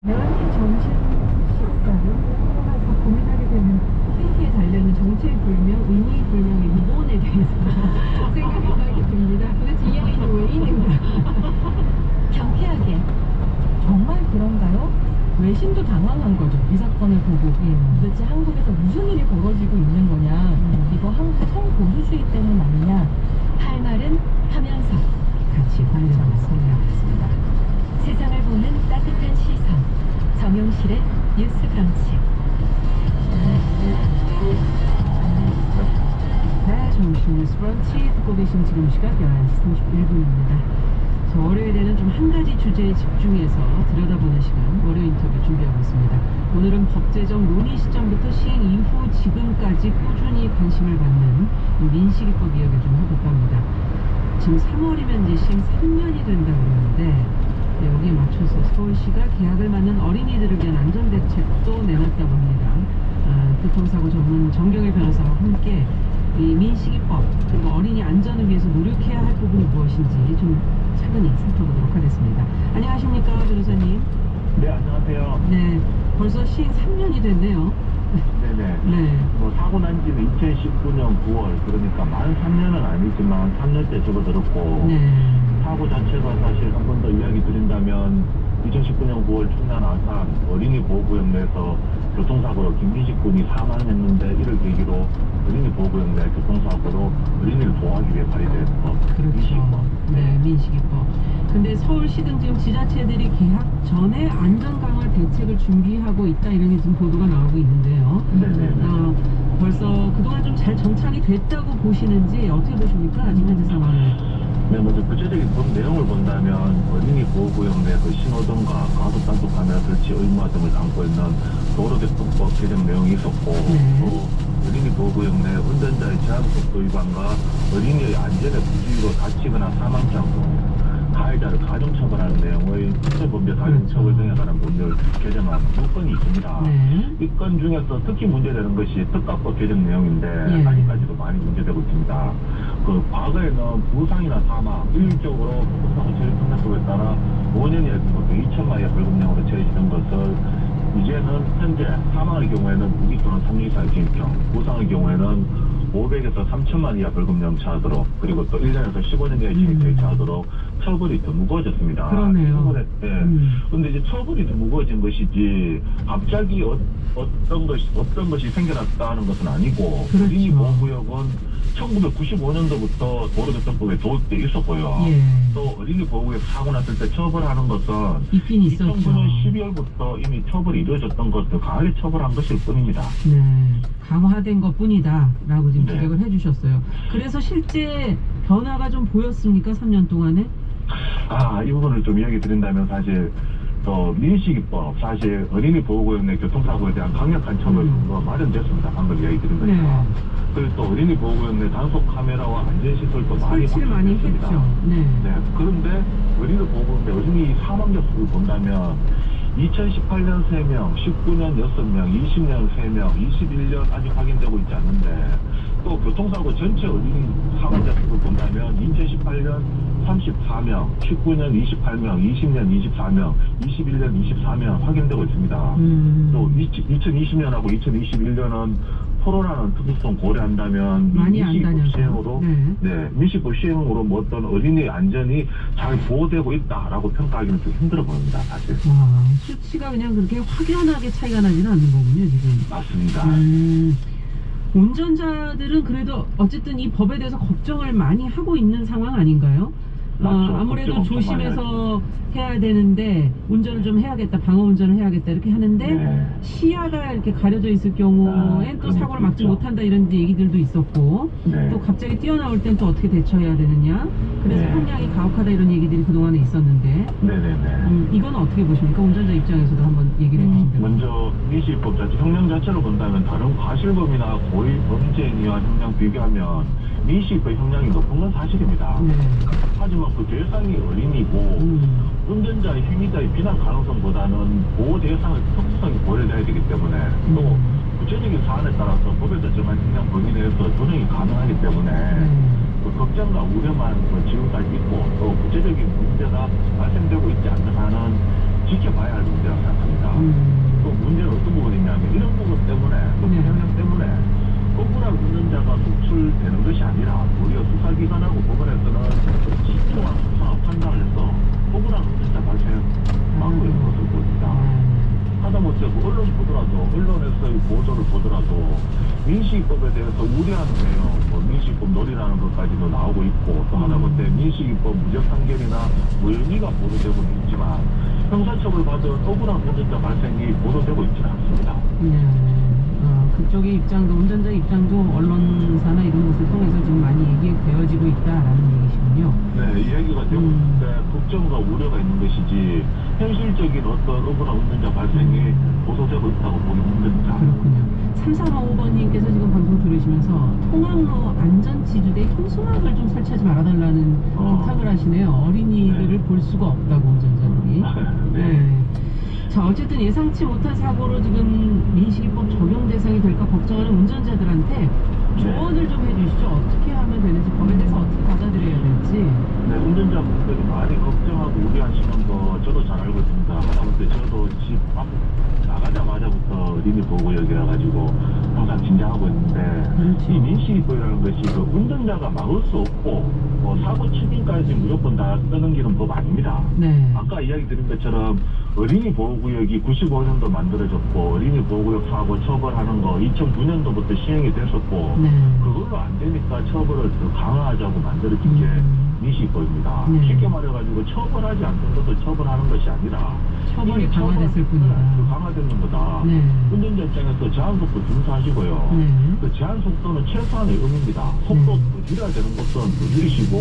매운탕 점심 식사를 더 고민하게 되는 팬티에 달려있는 정체불명, 의미불명의 무본에 대해서 생각을 하게 됩니다. 도대체 이 아이는 왜 있는가? 경쾌하게. 정말 그런가요? 외신도 당황한 거죠. 이 사건을 보고 도대체 한국에서 무슨 일이 벌어지고 있는 거냐, 이거 한국 성보수주의 때문 아니냐 할 말은 하면서 같이 관련하겠습니다. 세상을 보는 따뜻한 시선, 정용실의 뉴스 브런치. 네, 정용실 뉴스 브런치 듣고 계신 지금 시각 11시 31분입니다. 월요일에는 좀 한 가지 주제에 집중해서 들여다보는 시간, 월요 인터뷰 준비하고 있습니다. 오늘은 법제정 논의 시점부터 시행 이후 지금까지 꾸준히 관심을 받는 민식이법 이야기 좀 해볼까 합니다. 지금 3월이면 이제 시행 3년이 된다고 그러는데, 여기에 맞춰서 서울시가 계약을 맞는 어린이들을 위한 안전대책도 내놨다고 합니다. 교통사고 전문 정경일 변호사와 함께 이 민식이법 그리고 어린이 안전을 위해서 노력해야 할 부분이 무엇인지 좀 차근히 살펴보도록 하겠습니다. 안녕하십니까, 변호사님? 네, 안녕하세요. 네, 벌써 시행 3년이 됐네요. 네네. 네. 뭐 사고 난 지는 2019년 9월, 그러니까 만 3년은 아니지만 3년째 접어들었고, 네. 사고 자체가 사실 한 번 더 이야기 드린다면 2019년 9월 충남 아산 어린이 보호구역 내에서 교통사고로 김민식 군이 사망했는데, 이를 계기로 어린이 보호구역 내 교통사고로 어린이를 보호하기 위해 발의된 법, 그렇죠. 민식이법. 네, 민식이법. 근데 서울시 등 지금 지자체들이 계약 전에 안전 강화 대책을 준비하고 있다, 이런 게 지금 보도가 나오고 있는데요. 네네. 벌써 그동안 좀 잘 정착이 됐다고 보시는지 어떻게 보십니까? 지금 현재 상황을. 네, 먼저 구체적인 법 내용을 본다면 어린이 보호구역 내 그 신호등과 과속 단속 카메라 설치 의무화 등을 담고 있는 도로교통법 개정 내용이 있었고, 또 어린이 보호구역 내 운전자의 제한속도 위반과 어린이의 안전에 부주의로 다치거나 사망치 않고 가해자를 가중처벌하는 내용의 특별범죄 가중처벌 등에 관한 법률 개정안 6건이 있습니다. 이 건 중에서 특히 문제되는 것이 특가법 개정 내용인데, 아직까지도 많이 문제되고 있습니다. 그 과거에는 부상이나 사망, 일률적으로 교통사고 처리 특례법에 따라 5년 이하 벌금 2천만 원 벌금형으로 처해지는 것을 이제는 현재 사망의 경우에는 무기 또는 3년 이상의 징역형, 부상의 경우에는 500에서 3천만 원 이하 벌금형 처하도록, 그리고 또 1년에서 15년 이하의 징역형이 처하도록 처벌이 더 무거워졌습니다. 그러네요. 근데 이제 처벌이 더 무거워진 것이지 갑자기 어떤 것이 생겨났다는 것은 아니고, 그렇죠. 어린이 보호구역은 1995년도부터 도로교통법에 도입돼 있었고요. 또 어린이 보호구역 사고 났을 때 처벌하는 것은 있긴 있었죠. 2009년 12월부터 이미 처벌이 이루어졌던 것도 강하게 처벌한 것일 뿐입니다. 네, 강화된 것 뿐이다 라고 지금 네. 지적을 해주셨어요. 그래서 실제 변화가 좀 보였습니까? 3년 동안에? 이 부분을 좀 이야기 드린다면, 사실 또 민식이법, 사실 어린이 보호구역 내 교통사고에 대한 강력한 처벌도 마련됐습니다. 방금 이야기 드린 것처럼. 그리고 또 어린이 보호구역 내 단속 카메라와 안전시설도 많이 설치를 많이 확충됐습니다. 했죠. 네. 그런데 어린이 보호구역 내 어린이 사망자 수를 본다면 2018년 3명, 19년 6명, 20년 3명, 21년 아직 확인되고 있지 않는데, 또 교통사고 전체 어린이 사망자 수를 본다면 2018년 34명, 19년 28명, 20년 24명, 21년 24명 확인되고 있습니다. 또 2020년하고 2021년은 코로나는 특수성 고려한다면 많이 안 민식이법 다녀서. 시행으로, 민식이법 시행으로 뭐 어떤 어린이 안전이 잘 보호되고 있다라고 평가하기는 좀 힘들어 보입니다, 사실. 수치가 그냥 그렇게 확연하게 차이가 나지는 않는 거군요, 지금. 맞습니다. 운전자들은 그래도 어쨌든 이 법에 대해서 걱정을 많이 하고 있는 상황 아닌가요? 맞죠. 아무래도 걱정 엄청 많이 조심해서 해야 되는데, 운전을 좀 해야겠다, 방어 운전을 해야겠다 이렇게 하는데, 시야가 이렇게 가려져 있을 경우엔 또 사고를 막지 못한다, 이런 얘기들도 있었고, 또 갑자기 뛰어나올 땐 또 어떻게 대처해야 되느냐, 그래서 형량이 가혹하다, 이런 얘기들이 그동안에 있었는데, 이건 어떻게 보십니까? 운전자 입장에서도 한번 얘기를 해주시면. 먼저 민식이법 자체 형량 자체로 본다면 다른 과실범이나 고의 범죄 행위와 형량 비교하면 민식이법 형량이 높은 건 사실입니다. 하지만 그 대상이 어린이고, 운전자의 행위자의 비난 가능성보다는 보호 대상의 특수성이 고려돼야 되기 때문에, 또 구체적인 사안에 따라서 법에서 정한 형량 범위 내에서 조정이 가능하기 때문에 그 걱정과 우려만 지금까지 있고, 또 구체적인 문제가 발생되고 있지 않는 한은 지켜봐야 할 문제라고 생각합니다. 글쎄, 뭐 언론에서의 보도를 보더라도 민식이법에 대해서 우려하는 내용, 뭐 민식이법 놀이라는 것까지도 나오고 있고, 또 하다못해 민식이법 무죄 판결이나 무혐의가 보도되고는 있지만 형사처벌 받은 억울한 운전자 발생이 보도되고 있지는 않습니다. 네. 그쪽의 입장도, 운전자 입장도 언론사나 이런 곳을 통해서 지금 많이 얘기되어지고 있다라는 얘기시군요. 네, 이야기가 되고 있는데 걱정과 우려가 있는 것이지 현실적인 어떤 억울한 운전자 발생이 보도되고 있다고 보기 힘듭니다. 그렇군요. 3355번님께서 지금 방송 들으시면서 통학로 안전지주대 현수막을 좀 설치하지 말아달라는 부탁을 하시네요. 어린이들을 볼 수가 없다고 운전자들이. 네. 자, 어쨌든 예상치 못한 사고로 지금 민식이법 적용 대상이 될까 걱정하는 운전자들한테 조언을 좀 해주시죠. 어떻게 하면 되는지, 법에 대해서 어떻게 받아들여야 될지. 네, 운전자분들이 많이 걱정하고 우려하시는 거 저도 잘 알고 있습니다. 하다못해 저도 집 앞 나가자마자부터 어린이 보호구역이라 가지고 항상 긴장하고 있는데, 그렇죠. 이 민식이법이라는 것이 그 운전자가 막을 수 없고 사고 책임까지 무조건 다 떠넘기는 법 아닙니다. 네. 아까 이야기 드린 것처럼 어린이 보호구역이 95년도 만들어졌고 어린이 보호구역 사고 처벌하는 거 2009년도부터 시행이 됐었고 네. 그걸로 안 되니까 처벌을 더 강화하자고 만들어진 게 민식이법입니다. 네. 쉽게 말해가지고 처벌하지 않는 것도 처벌하는 것이 아니라 처벌이 이미 강화됐을 뿐이다. 강화되는 거다. 네. 운전자 입장에서 제한속도 준수하시고요. 네. 그 제한속도는 최소한의 의무입니다. 속도 더 줄여야 되는 것은 더 줄이시고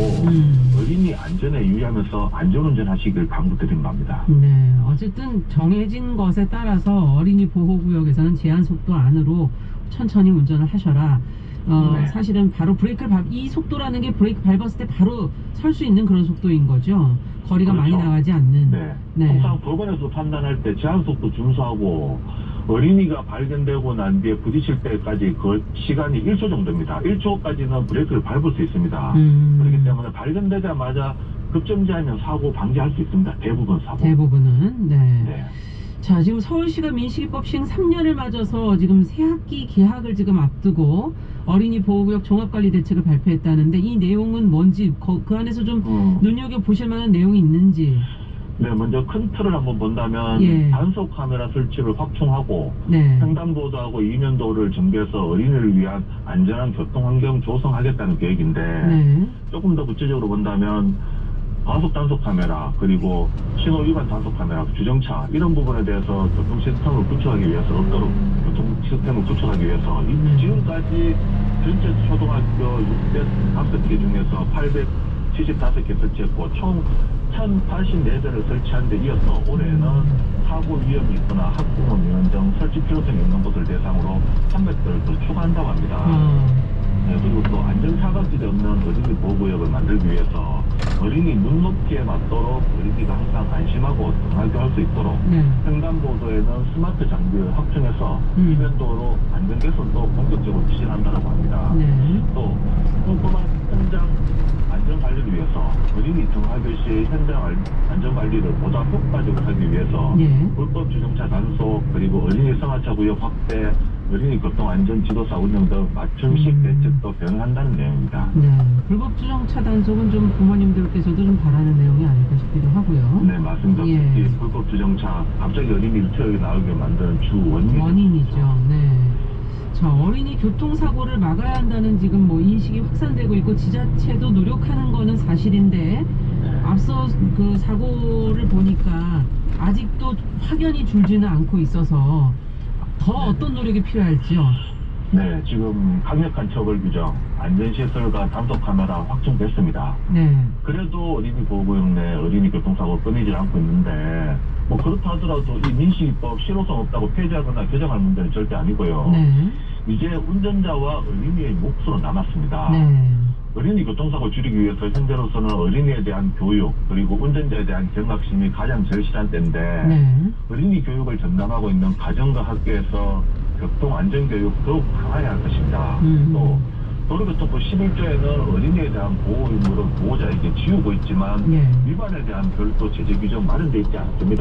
어린이 안전에 유의하면서 안전운전 하시길 당부드린 겁니다. 네. 어쨌든 정해진 것에 따라서 어린이 보호구역에서는 제한속도 안으로 천천히 운전을 하셔라. 네. 사실은 바로 이 속도라는 게 브레이크 밟았을 때 바로 설 수 있는 그런 속도인 거죠. 거리가 그렇죠. 많이 나가지 않는. 네. 네. 항상 법원에서 판단할 때 제한속도 준수하고 어린이가 발견되고 난 뒤에 부딪힐 때까지 그 시간이 1초 정도입니다. 1초까지는 브레이크를 밟을 수 있습니다. 그렇기 때문에 발견되자마자 급정지하면 사고 방지할 수 있습니다. 대부분 사고. 대부분은. 네. 네. 자, 지금 서울시가 민식이법 시행 3년을 맞아서 지금 새학기 개학을 지금 앞두고 어린이 보호구역 종합관리대책을 발표했다는데 이 내용은 뭔지 그 안에서 좀 눈여겨보실 만한 내용이 있는지. 네, 먼저 큰 틀을 한번 본다면 예. 단속 카메라 설치를 확충하고 네. 횡단보도하고 이면도를 정비해서 어린이를 위한 안전한 교통환경 조성하겠다는 계획인데 네. 조금 더 구체적으로 본다면 과속 단속 카메라 그리고 신호 위반 단속 카메라 주정차 이런 부분에 대해서 교통 시스템을 구축하기 위해서 없도록 교통 시스템을 구축하기 위해서 지금까지 전체 초등학교 605개 중에서 875개 설치했고 총 1084대를 설치한 데 이어서 올해는 사고 위험이 있거나 학부모 민원 등 설치 필요성이 있는 곳을 대상으로 300대를 더 추가한다고 합니다. 네, 그리고 또 안전사각지대 없는 어린이 보호구역을 만들기 위해서 어린이 눈높이에 맞도록 어린이가 항상 안심하고 등하교 할 수 있도록 횡단보도에는 스마트 장비를 확충해서 이면도로 안전 개선도 본격적으로 추진한다고 합니다. 또 꼼꼼한 현장 안전관리를 위해서 어린이 등하교 시의 현장 안전관리를 보다 효과적으로 하기 위해서 불법 주정차 단속 그리고 어린이 승하차 구역 확대 어린이 교통안전지도사 운영 등 맞춤식 대책도 병행한다는 내용입니다. 네, 불법 주정차 단속은 좀 부모님들께서도 좀 바라는 내용이 아닐까 싶기도 하고요. 네, 맞습니다. 특히 불법 주정차 갑자기 어린이를 태우게 나오게 만드는 주 원인이죠. 네. 자, 어린이 교통사고를 막아야 한다는 지금 뭐 인식이 확산되고 있고 지자체도 노력하는 거는 사실인데 앞서 그 사고를 보니까 아직도 확연히 줄지는 않고 있어서 더 어떤 노력이 필요할지요? 네, 지금 강력한 처벌 규정, 안전시설과 단속 카메라 확충됐습니다. 네. 그래도 어린이 보호구역 내 어린이 교통사고 끊이질 않고 있는데 뭐 그렇다 하더라도 이 민식이법 실효성 없다고 폐지하거나 개정할 문제는 절대 아니고요. 네. 이제 운전자와 어린이의 몫으로 남았습니다. 네. 어린이 교통사고 줄이기 위해서 현재로서는 어린이에 대한 교육 그리고 운전자에 대한 경각심이 가장 절실한 때인데 어린이 교육을 전담하고 있는 가정과 학교에서 교통안전교육 더욱 강화해야 할 것입니다. 또 도로교통법 11조에는 어린이에 대한 보호 의무를 보호자에게 지우고 있지만 위반에 대한 별도 제재 규정 마련되어 있지 않습니다.